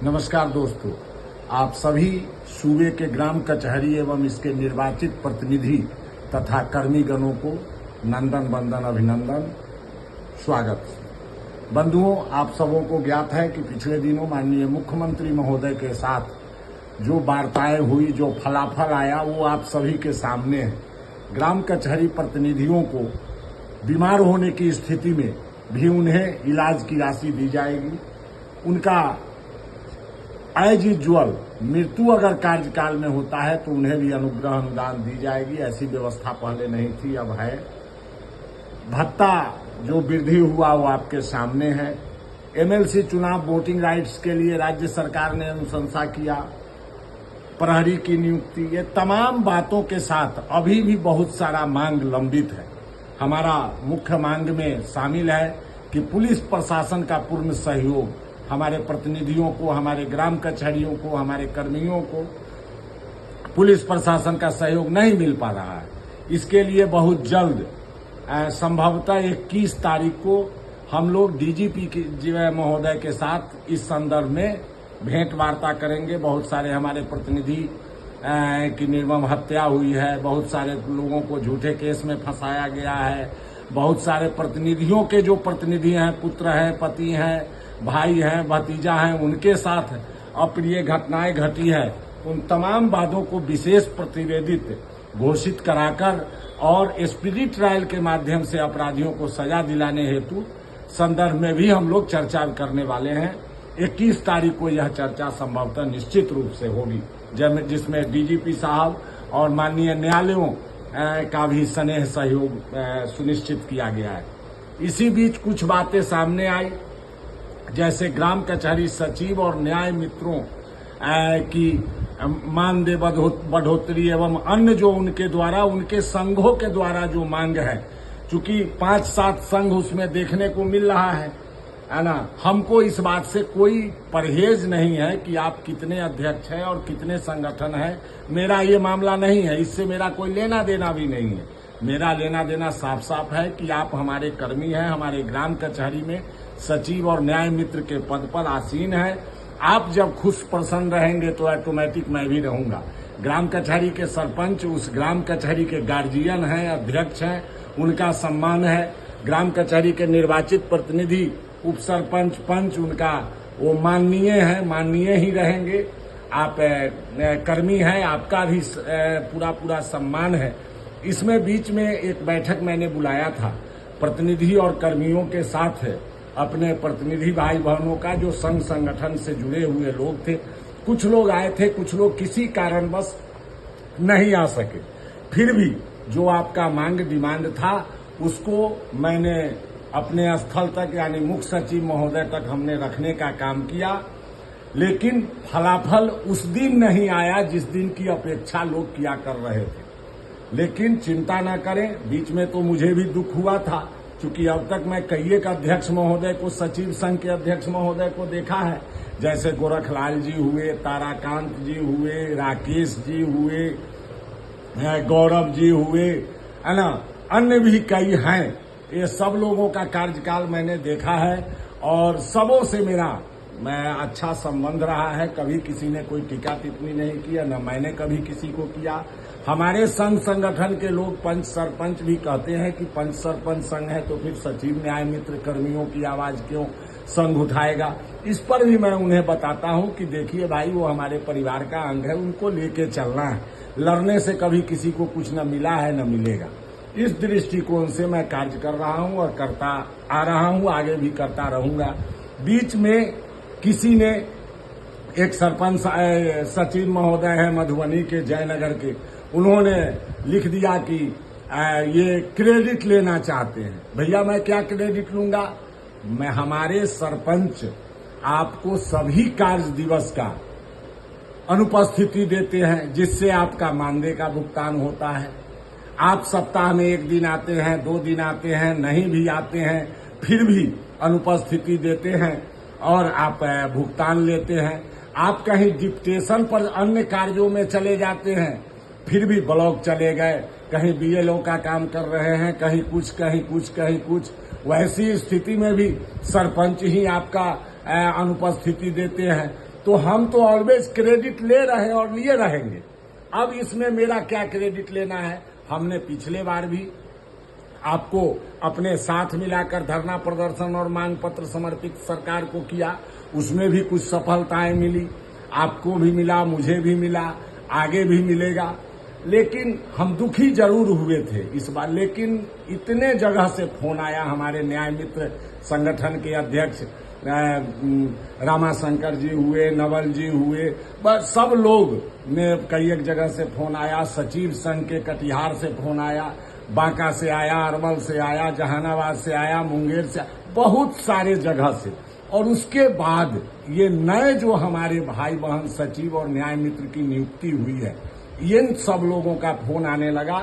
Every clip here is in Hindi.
नमस्कार दोस्तों, आप सभी सूबे के ग्राम कचहरी एवं इसके निर्वाचित प्रतिनिधि तथा कर्मीगणों को नंदन वंदन अभिनंदन स्वागत। बंधुओं, आप सबों को ज्ञात है कि पिछले दिनों माननीय मुख्यमंत्री महोदय के साथ जो वार्ताएं हुई, जो फलाफल आया, वो आप सभी के सामने है। ग्राम कचहरी प्रतिनिधियों को बीमार होने की स्थिति में भी उन्हें इलाज की राशि दी जाएगी। उनका एज यूजुअल मृत्यु अगर कार्यकाल में होता है तो उन्हें भी अनुग्रह अनुदान दी जाएगी। ऐसी व्यवस्था पहले नहीं थी, अब है। भत्ता जो वृद्धि हुआ वो आपके सामने है। एमएलसी चुनाव वोटिंग राइट्स के लिए राज्य सरकार ने अनुशंसा किया, प्रहरी की नियुक्ति, ये तमाम बातों के साथ अभी भी बहुत सारा मांग लंबित है। हमारा मुख्य मांग में शामिल है कि पुलिस प्रशासन का पूर्ण सहयोग हमारे प्रतिनिधियों को, हमारे ग्राम कचहरियों को, हमारे कर्मियों को पुलिस प्रशासन का सहयोग नहीं मिल पा रहा है। इसके लिए बहुत जल्द संभवतः 21 तारीख को हम लोग डीजीपी महोदय के साथ इस संदर्भ में भेंट वार्ता करेंगे। बहुत सारे हमारे प्रतिनिधि की निर्मम हत्या हुई है, बहुत सारे लोगों को झूठे केस में फंसाया गया है, बहुत सारे प्रतिनिधियों के जो प्रतिनिधि हैं, पुत्र हैं, पति हैं, भाई हैं, भतीजा हैं, उनके साथ अप्रिय घटनाएं घटी है। उन तमाम बातों को विशेष प्रतिवेदित घोषित कराकर और स्पीडी ट्रायल के माध्यम से अपराधियों को सजा दिलाने हेतु संदर्भ में भी हम लोग चर्चा करने वाले हैं। 21 तारीख को यह चर्चा संभवतः निश्चित रूप से होगी, जिसमें डीजीपी साहब और माननीय न्यायालयों का भी स्नेह सहयोग सुनिश्चित किया गया है। इसी बीच कुछ बातें सामने आई, जैसे ग्राम कचहरी सचिव और न्याय मित्रों की मानदेय बढ़ोतरी एवं अन्य जो उनके द्वारा, उनके संघों के द्वारा जो मांग है, चूंकि 5-7 संघ उसमें देखने को मिल रहा है ना। हमको इस बात से कोई परहेज नहीं है कि आप कितने अध्यक्ष हैं और कितने संगठन है। मेरा ये मामला नहीं है, इससे मेरा कोई लेना देना भी नहीं है। मेरा लेना देना साफ साफ है कि आप हमारे कर्मी हैं, हमारे ग्राम कचहरी में सचिव और न्याय मित्र के पद पर आसीन है। आप जब खुश प्रसन्न रहेंगे तो ऑटोमेटिक मैं भी रहूंगा। ग्राम कचहरी के सरपंच उस ग्राम कचहरी के गार्जियन हैं, अध्यक्ष हैं, उनका सम्मान है। ग्राम कचहरी के निर्वाचित प्रतिनिधि, उप सरपंच, पंच, उनका वो माननीय है, माननीय ही रहेंगे। आप कर्मी हैं, आपका भी पूरा सम्मान है। इसमें बीच में एक बैठक मैंने बुलाया था प्रतिनिधि और कर्मियों के साथ, अपने प्रतिनिधि भाई बहनों का जो संघ संगठन से जुड़े हुए लोग थे। कुछ लोग आए थे, कुछ लोग किसी कारणवश नहीं आ सके। फिर भी जो आपका मांग डिमांड था उसको मैंने अपने स्थल तक, यानी मुख्य सचिव महोदय तक हमने रखने का काम किया, लेकिन फलाफल उस दिन नहीं आया जिस दिन की अपेक्षा लोग किया कर रहे थे। लेकिन चिंता न करें, बीच में तो मुझे भी दुख हुआ था, क्योंकि अब तक मैं कई एक अध्यक्ष महोदय को, सचिव संघ के अध्यक्ष महोदय को देखा है, जैसे गोरखलाल जी हुए, ताराकांत जी हुए, राकेश जी हुए, गौरव जी हुए, है ना, अन्य भी कई हैं। ये सब लोगों का कार्यकाल मैंने देखा है और सबों से मेरा अच्छा संबंध रहा है। कभी किसी ने कोई टीका टिप्पणी नहीं किया, न मैंने कभी किसी को किया। हमारे संघ संगठन के लोग पंच सरपंच भी कहते हैं कि पंच सरपंच संघ है तो फिर सचिव न्याय मित्र कर्मियों की आवाज क्यों संघ उठाएगा। इस पर भी मैं उन्हें बताता हूं कि देखिए भाई, वो हमारे परिवार का अंग है, उनको लेके चलना है। लड़ने से कभी किसी को कुछ न मिला है न मिलेगा। इस दृष्टिकोण से मैं कार्य कर रहा हूं और करता आ रहा हूं, आगे भी करता रहूंगा। बीच में किसी ने, एक सरपंच सचिव महोदय है मधुबनी के, जयनगर के, उन्होंने लिख दिया कि ये क्रेडिट लेना चाहते हैं। भैया, मैं क्या क्रेडिट लूंगा? मैं, हमारे सरपंच आपको सभी कार्य दिवस का अनुपस्थिति देते हैं, जिससे आपका मानदेय का भुगतान होता है। आप सप्ताह में 1 दिन आते हैं, 2 दिन आते हैं, नहीं भी आते हैं, फिर भी अनुपस्थिति देते हैं और आप भुगतान लेते हैं। आप कहीं डिप्टेशन पर अन्य कार्यों में चले जाते हैं, फिर भी ब्लॉक चले गए, कहीं बीएलओ का काम कर रहे हैं, कहीं कुछ कहीं कुछ कहीं कुछ। वैसी स्थिति में भी सरपंच ही आपका अनुपस्थिति देते हैं। तो हम तो ऑलवेज क्रेडिट ले रहे और लिए रहेंगे। अब इसमें मेरा क्या क्रेडिट लेना है? हमने पिछले बार भी आपको अपने साथ मिलाकर धरना प्रदर्शन और मांग पत्र समर्पित सरकार को किया, उसमें भी कुछ सफलताएं मिली, आपको भी मिला, मुझे भी मिला, आगे भी मिलेगा। लेकिन हम दुखी जरूर हुए थे इस बार, लेकिन इतने जगह से फोन आया, हमारे न्याय मित्र संगठन के अध्यक्ष रामाशंकर जी हुए, नवल जी हुए, बस सब लोग ने कई एक जगह से फोन आया, सचिव संघ के कटिहार से फोन आया, बांका से आया, अरवल से आया, जहानाबाद से आया, मुंगेर से, बहुत सारे जगह से। और उसके बाद ये नए जो हमारे भाई बहन सचिव और न्याय मित्र की नियुक्ति हुई है, इन सब लोगों का फोन आने लगा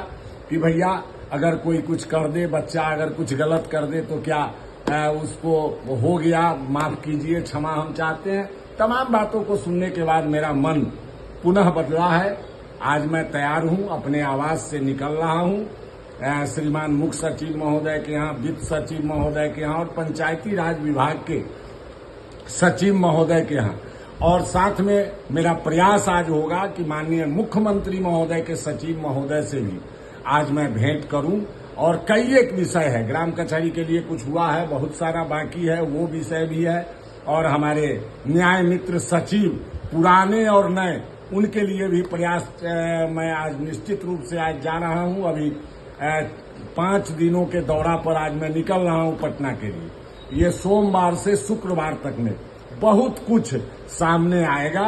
कि भैया अगर कोई कुछ कर दे, बच्चा अगर कुछ गलत कर दे तो क्या उसको हो गया, माफ कीजिए, क्षमा हम चाहते हैं। तमाम बातों को सुनने के बाद मेरा मन पुनः बदला है। आज मैं तैयार हूं, अपने आवास से निकल रहा हूं श्रीमान मुख्य सचिव महोदय के यहाँ, वित्त सचिव महोदय के यहाँ और पंचायती राज विभाग के सचिव महोदय के यहाँ। और साथ में मेरा प्रयास आज होगा कि माननीय मुख्यमंत्री महोदय के सचिव महोदय से भी आज मैं भेंट करूं। और कई एक विषय है, ग्राम कचहरी के लिए कुछ हुआ है, बहुत सारा बाकी है, वो विषय भी है। और हमारे न्याय मित्र सचिव पुराने और नए, उनके लिए भी प्रयास मैं आज निश्चित रूप से आज जा रहा हूं। अभी 5 दिनों के दौरा पर आज मैं निकल रहा हूं पटना के लिए। ये सोमवार से शुक्रवार तक में बहुत कुछ सामने आएगा।